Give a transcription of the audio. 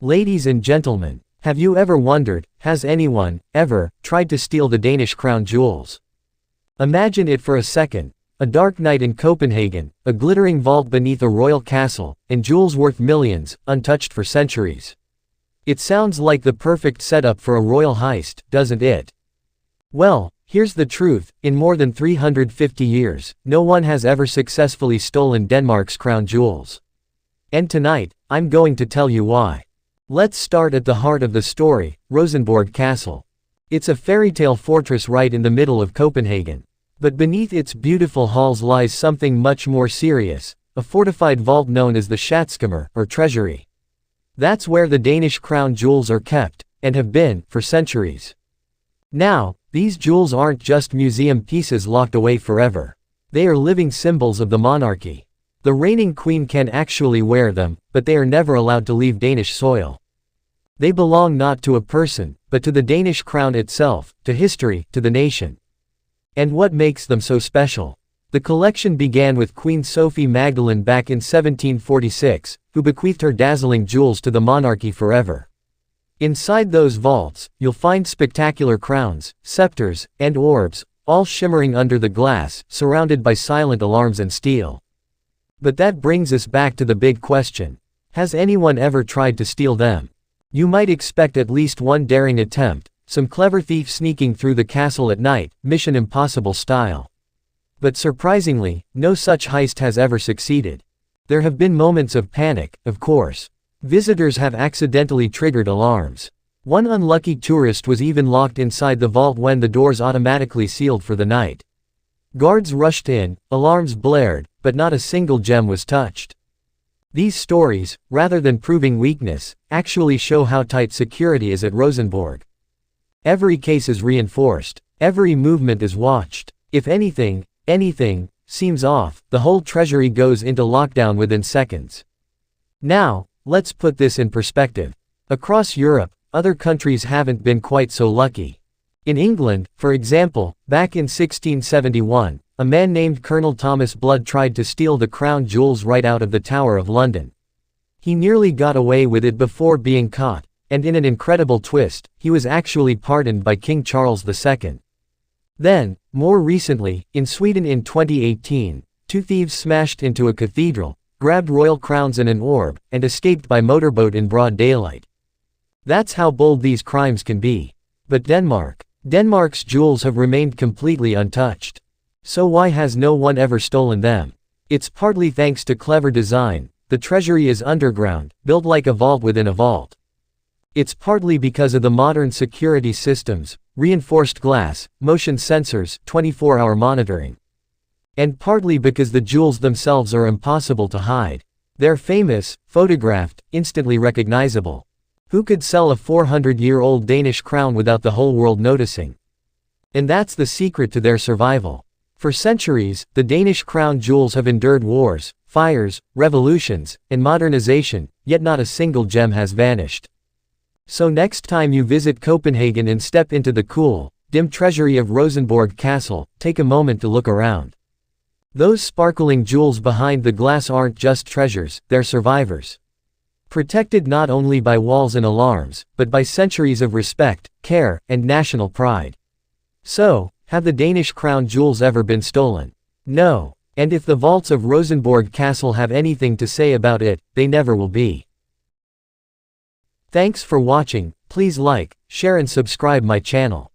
Ladies and gentlemen, have you ever wondered, has anyone, ever, tried to steal the Danish crown jewels? Imagine it for a second. A dark night in Copenhagen, a glittering vault beneath a royal castle, and jewels worth millions, untouched for centuries. It sounds like the perfect setup for a royal heist, doesn't it? Well, here's the truth, in more than 350 years, no one has ever successfully stolen Denmark's crown jewels. And tonight, I'm going to tell you why. Let's start at the heart of the story, Rosenborg Castle. It's a fairy-tale fortress right in the middle of Copenhagen. But beneath its beautiful halls lies something much more serious, a fortified vault known as the Schatzkammer, or treasury. That's where the Danish crown jewels are kept, and have been, for centuries. Now, these jewels aren't just museum pieces locked away forever. They are living symbols of the monarchy. The reigning queen can actually wear them, but they are never allowed to leave Danish soil. They belong not to a person, but to the Danish crown itself, to history, to the nation. And what makes them so special? The collection began with Queen Sophie Magdalene back in 1746, who bequeathed her dazzling jewels to the monarchy forever. Inside those vaults, you'll find spectacular crowns, scepters, and orbs, all shimmering under the glass, surrounded by silent alarms and steel. But that brings us back to the big question. Has anyone ever tried to steal them? You might expect at least one daring attempt, some clever thief sneaking through the castle at night, Mission Impossible style. But surprisingly, no such heist has ever succeeded. There have been moments of panic, of course. Visitors have accidentally triggered alarms. One unlucky tourist was even locked inside the vault when the doors automatically sealed for the night. Guards rushed in, alarms blared, but not a single gem was touched. These stories, rather than proving weakness, actually show how tight security is at Rosenborg. Every case is reinforced. Every movement is watched. If anything seems off, the whole treasury goes into lockdown within seconds. Now, let's put this in perspective. Across Europe, other countries haven't been quite so lucky. In England, for example, back in 1671, a man named Colonel Thomas Blood tried to steal the crown jewels right out of the Tower of London. He nearly got away with it before being caught, and in an incredible twist, he was actually pardoned by King Charles II. Then, more recently, in Sweden in 2018, two thieves smashed into a cathedral, grabbed royal crowns and an orb, and escaped by motorboat in broad daylight. That's how bold these crimes can be. But Denmark's jewels have remained completely untouched. So why has no one ever stolen them? It's partly thanks to clever design. The treasury is underground, built like a vault within a vault. It's partly because of the modern security systems, reinforced glass, motion sensors, 24-hour monitoring. And partly because the jewels themselves are impossible to hide. They're famous, photographed, instantly recognizable. Who could sell a 400-year-old Danish crown without the whole world noticing? And that's the secret to their survival. For centuries, the Danish crown jewels have endured wars, fires, revolutions, and modernization, yet not a single gem has vanished. So next time you visit Copenhagen and step into the cool, dim treasury of Rosenborg Castle, take a moment to look around. Those sparkling jewels behind the glass aren't just treasures, they're survivors. Protected not only by walls and alarms, but by centuries of respect, care, and national pride. So, have the Danish crown jewels ever been stolen? No. And if the vaults of Rosenborg Castle have anything to say about it, they never will be. Thanks for watching. Please like, share and subscribe my channel.